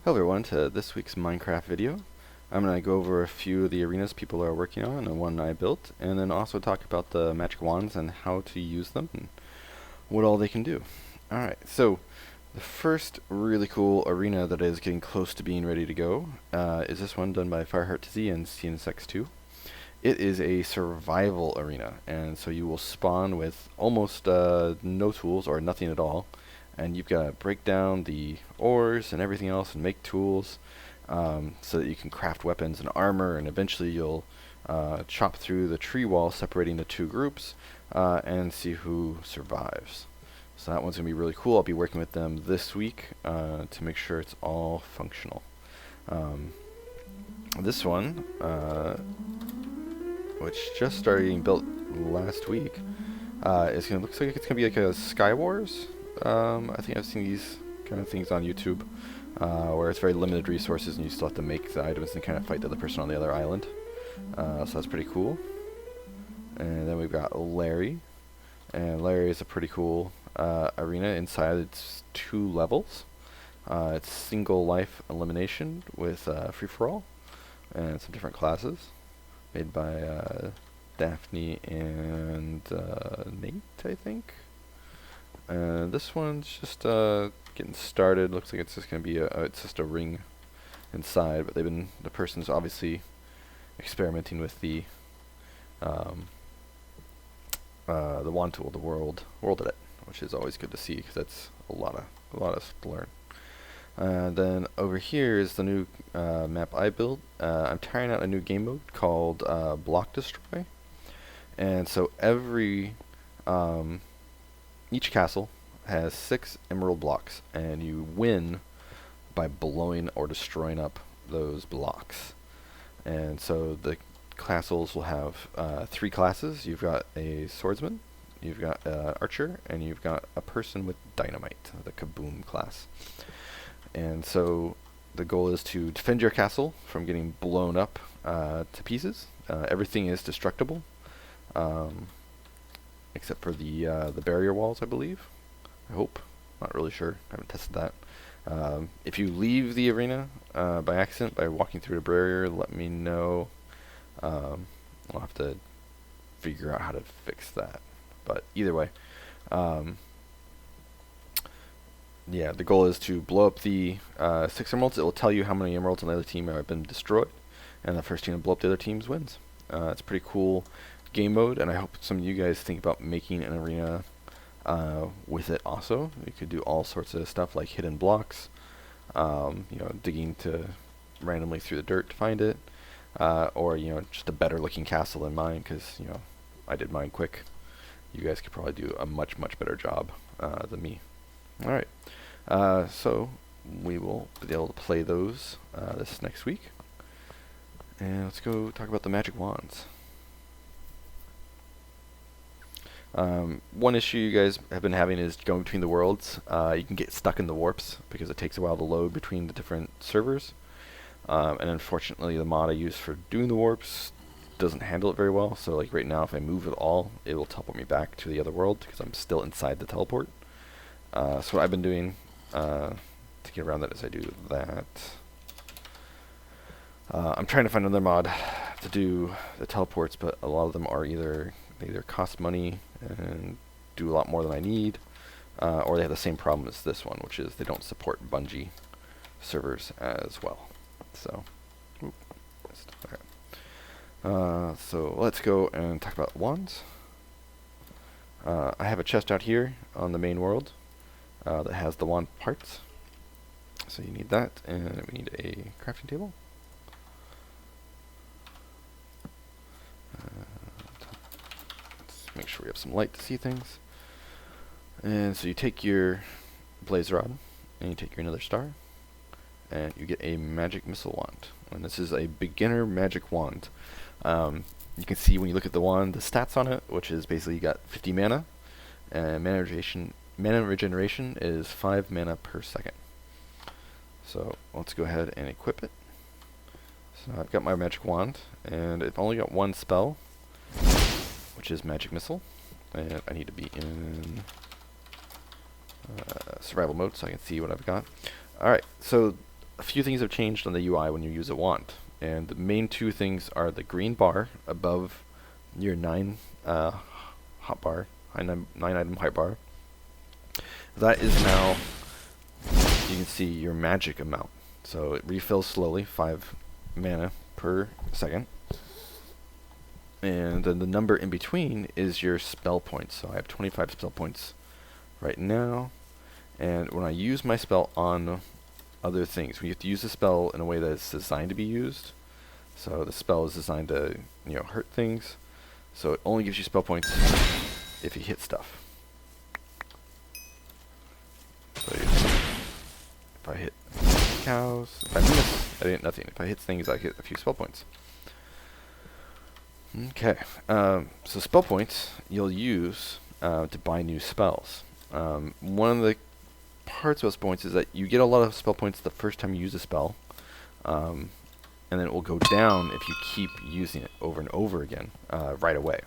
Hello everyone to this week's Minecraft video. I'm going to go over a few of the arenas people are working on and one I built, and then also talk about the magic wands and how to use them and what all they can do. Alright, so the first really cool arena that is getting close to being ready to go is this one done by FireheartTZ and CNSX2. It is a survival arena, and so you will spawn with almost no tools or nothing at all, and you've got to break down the ores and everything else and make tools so that you can craft weapons and armor, and eventually you'll chop through the tree wall separating the two groups and see who survives. So that one's going to be really cool. I'll be working with them this week to make sure it's all functional. This one, which just started getting built last week, looks like it's gonna be like a Sky Wars. I think I've seen these kind of things on YouTube, where it's very limited resources and you still have to make the items and kind of fight the other person on the other island. So that's pretty cool. And then we've got Larry, and Larry is a pretty cool arena. Inside it's 2 levels. It's single life elimination with free for all and some different classes. Made by Daphne and Nate, I think. This one's just getting started. Looks like it's just gonna be it's just a ring inside, but the person's obviously experimenting with the wand tool, the world edit, which is always good to see because that's a lot of stuff to learn. Then over here is the new map I built. I'm trying out a new game mode called Block Destroy, and so each castle has 6 emerald blocks, and you win by blowing or destroying up those blocks. And so the castles will have 3 classes. You've got a swordsman, you've got an archer, and you've got a person with dynamite, the kaboom class. And so the goal is to defend your castle from getting blown up to pieces. Everything is destructible, except for the barrier walls, I believe. I hope. Not really sure. I haven't tested that. If you leave the arena by accident by walking through the barrier, let me know. I'll have to figure out how to fix that. But either way, yeah, the goal is to blow up the 6 emeralds. It will tell you how many emeralds on the other team have been destroyed, and the first team to blow up the other team's wins. It's a pretty cool game mode, and I hope some of you guys think about making an arena with it also. You could do all sorts of stuff like hidden blocks, digging to randomly through the dirt to find it, or just a better looking castle than mine, because I did mine quick. You guys could probably do a much better job than me. All right. So we will be able to play those this next week. And let's go talk about the magic wands. One issue you guys have been having is going between the worlds. You can get stuck in the warps because it takes a while to load between the different servers. And unfortunately the mod I use for doing the warps doesn't handle it very well. So like right now if I move at all, it will teleport me back to the other world because I'm still inside the teleport. So what I've been doing to get around that is I do that. I'm trying to find another mod to do the teleports, but a lot of them are they either cost money and do a lot more than I need, or they have the same problem as this one, which is they don't support Bungie servers as well. So, so let's go and talk about wands. I have a chest out here on the main world that has the wand parts. So you need that, and we need a crafting table. Let's make sure we have some light to see things. And so you take your blaze rod, and you take your another star, and you get a magic missile wand. And this is a beginner magic wand. You can see when you look at the wand, the stats on it, which is basically you got 50 mana, and mana regeneration is 5 mana per second. So let's go ahead and equip it. So I've got my magic wand, and I've only got one spell, which is magic missile, and I need to be in survival mode so I can see what I've got. Alright, so a few things have changed on the UI when you use a wand. And the main two things are the green bar above your 9 hotbar, 9 item hotbar. That is now, you can see your magic amount. So it refills slowly, 5 mana per second. And then the number in between is your spell points. So I have 25 spell points right now. And when I use my spell on other things, we have to use the spell in a way that it's designed to be used. So the spell is designed to, hurt things. So it only gives you spell points if you hit stuff. So if I hit cows, if I miss, I get nothing. If I hit things, I get a few spell points. Okay, so spell points you'll use to buy new spells. One of the parts about spell points is that you get a lot of spell points the first time you use a spell, and then it will go down if you keep using it over and over again right away.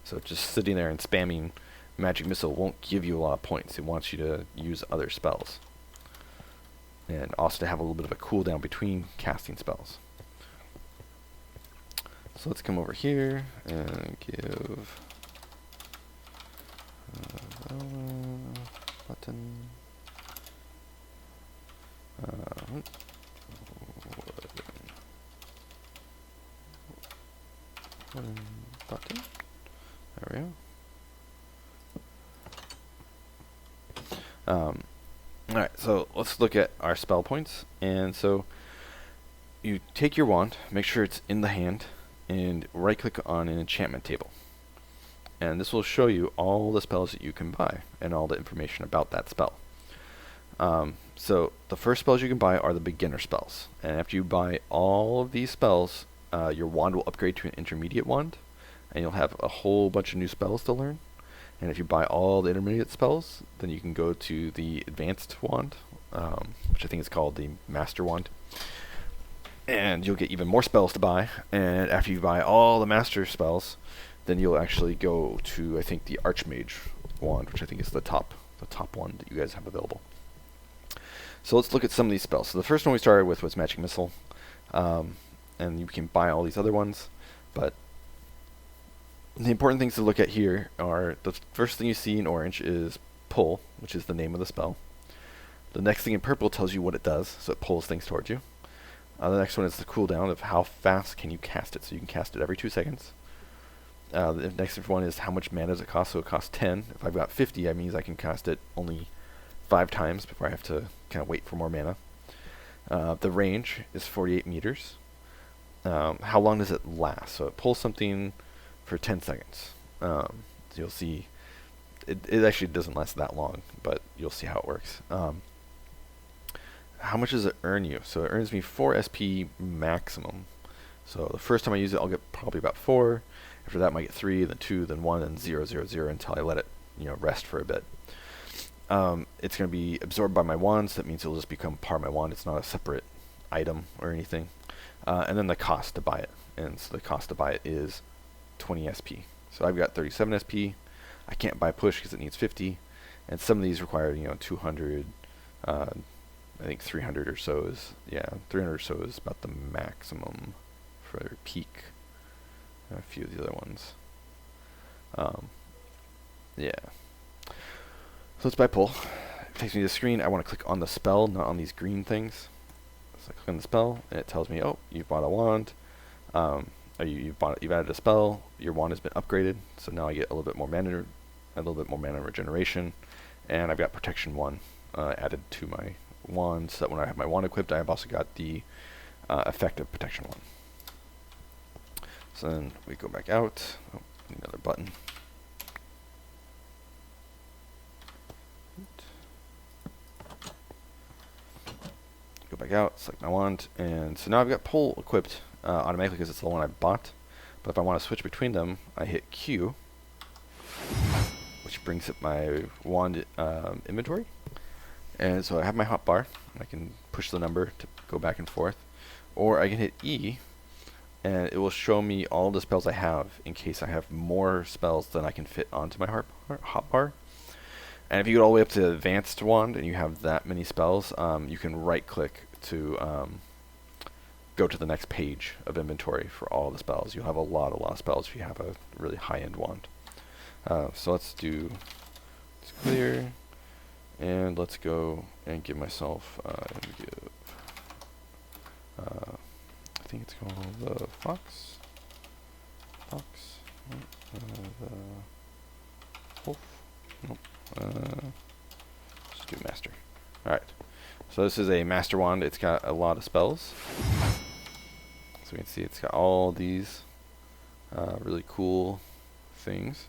So just sitting there and spamming Magic Missile won't give you a lot of points. It wants you to use other spells, and also to have a little bit of a cooldown between casting spells. So let's come over here and give button button. There we go. Alright, so let's look at our spell points. And so you take your wand, make sure it's in the hand, and right click on an enchantment table. And this will show you all the spells that you can buy and all the information about that spell. So the first spells you can buy are the beginner spells. And after you buy all of these spells, your wand will upgrade to an intermediate wand, and you'll have a whole bunch of new spells to learn. And if you buy all the intermediate spells, then you can go to the advanced wand, which I think is called the master wand. And you'll get even more spells to buy. And after you buy all the master spells, then you'll actually go to, I think, the Archmage wand, which I think is the top one that you guys have available. So let's look at some of these spells. So the first one we started with was Magic Missile. And you can buy all these other ones. But the important things to look at here are, the first thing you see in orange is Pull, which is the name of the spell. The next thing in purple tells you what it does, so it pulls things towards you. The next one is the cooldown of how fast can you cast it, so you can cast it every 2 seconds. The next one is how much mana does it cost, so it costs 10. If I've got 50, that means I can cast it only 5 times before I have to kind of wait for more mana. The range is 48 meters. How long does it last? So it pulls something for 10 seconds. So you'll see, it actually doesn't last that long, but you'll see how it works. How much does it earn you? So it earns me 4 SP maximum. So the first time I use it, I'll get probably about 4. After that, I might get 3, then 2, then 1, then 0, 0, 0 until I let it, rest for a bit. It's going to be absorbed by my wand, so that means it'll just become part of my wand. It's not a separate item or anything. And then the cost to buy it. And so the cost to buy it is 20 SP. So I've got 37 SP. I can't buy push because it needs 50. And some of these require, 200. I think 300 or so is, 300 or so is about the maximum for peak. A few of the other ones. So let's buy pull. It takes me to the screen. I want to click on the spell, not on these green things. So I click on the spell, and it tells me, oh, you've bought a wand. You've added a spell. Your wand has been upgraded, so now I get a little bit more mana regeneration, and I've got protection 1 added to my wand, so that when I have my wand equipped, I have also got the effect of protection 1. So then we go back out. Oh, another button. Go back out, select my wand, and so now I've got pull equipped automatically because it's the one I bought. But if I want to switch between them, I hit Q, which brings up my wand inventory. And so I have my hotbar. I can push the number to go back and forth. Or I can hit E, and it will show me all the spells I have in case I have more spells than I can fit onto my hotbar. And if you get all the way up to advanced wand and you have that many spells, you can right click to go to the next page of inventory for all the spells. You'll have a lot of spells if you have a really high-end wand. So let's do it's clear, and let's go and give myself I think it's called the Fox. The Wolf. Nope. Let's do Master. Alright. So this is a Master Wand. It's got a lot of spells. So we can see it's got all these really cool things.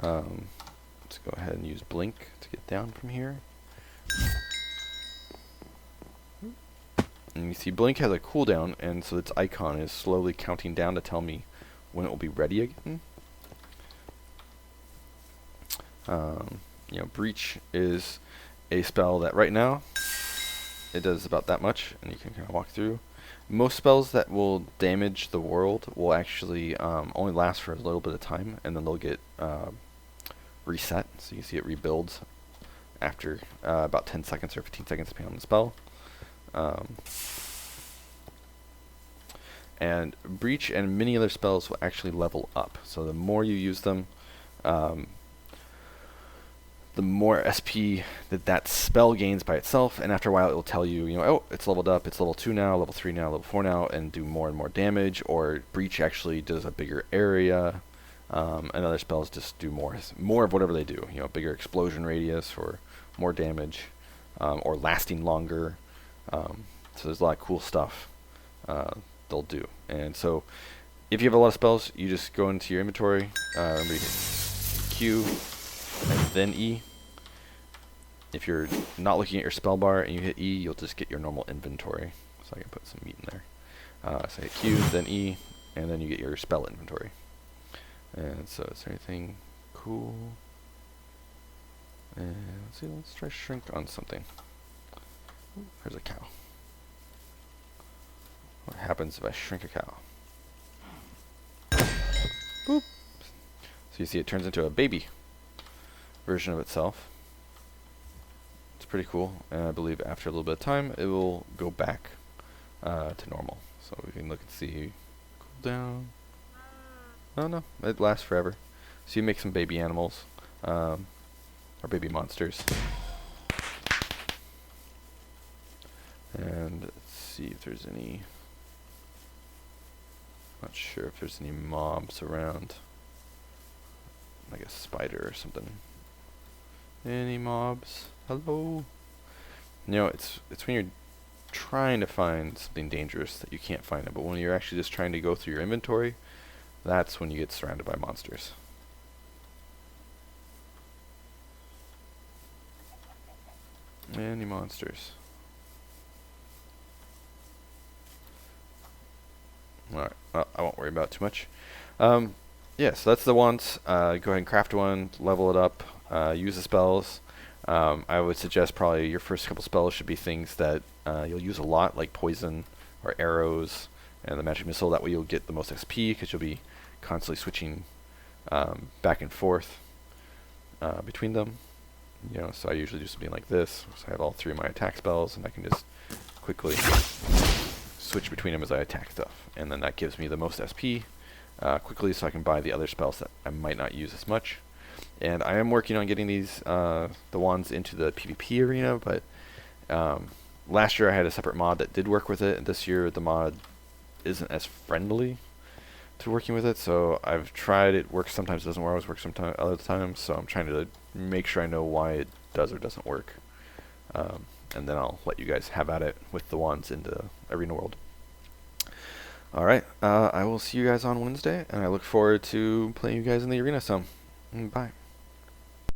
Let's go ahead and use Blink to get down from here. And you see Blink has a cooldown, and so its icon is slowly counting down to tell me when it will be ready again. Breach is a spell that right now it does about that much, and you can kind of walk through. Most spells that will damage the world will actually only last for a little bit of time, and then they'll get reset. So you see it rebuilds after about 10 seconds or 15 seconds depending on the spell. And Breach and many other spells will actually level up. So the more you use them, the more SP that spell gains by itself, and after a while it will tell you, oh, it's leveled up, it's level 2 now, level 3 now, level 4 now, and do more and more damage, or Breach actually does a bigger area, and other spells just do more of whatever they do, bigger explosion radius, or more damage, or lasting longer. So there's a lot of cool stuff they'll do. And so if you have a lot of spells, you just go into your inventory, remember you hit Q, and then E. If you're not looking at your spell bar and you hit E, you'll just get your normal inventory. So I can put some meat in there. So hit Q, then E, and then you get your spell inventory. And so is there anything cool? And let's see, let's try shrink on something. Ooh, there's a cow. What happens if I shrink a cow? Boop. So you see it turns into a baby version of itself. It's pretty cool, and I believe after a little bit of time it will go back to normal. So we can look and see cooldown. Oh no, it lasts forever. So you make some baby animals, or baby monsters. And let's see if there's any, not sure if there's any mobs around, like a spider or something. Any mobs? Hello? It's when you're trying to find something dangerous that you can't find it, but when you're actually just trying to go through your inventory, that's when you get surrounded by monsters. Any monsters? Alright, well, I won't worry about it too much. Yeah, so that's the wands. Go ahead and craft one, level it up, use the spells. I would suggest probably your first couple spells should be things that you'll use a lot, like poison or arrows and the magic missile. That way you'll get the most XP because you'll be constantly switching back and forth between them. So I usually do something like this. So I have all three of my attack spells, and I can just quickly switch between them as I attack stuff. And then that gives me the most SP quickly, so I can buy the other spells that I might not use as much. And I am working on getting these the wands into the PvP arena, but last year I had a separate mod that did work with it, and this year the mod isn't as friendly to working with it. So I've tried it, works sometimes, doesn't always work sometimes, other times. So I'm trying to make sure I know why it does or doesn't work, and then I'll let you guys have at it with the wands into Arena World. Alright, I will see you guys on Wednesday, and I look forward to playing you guys in the arena some. Bye.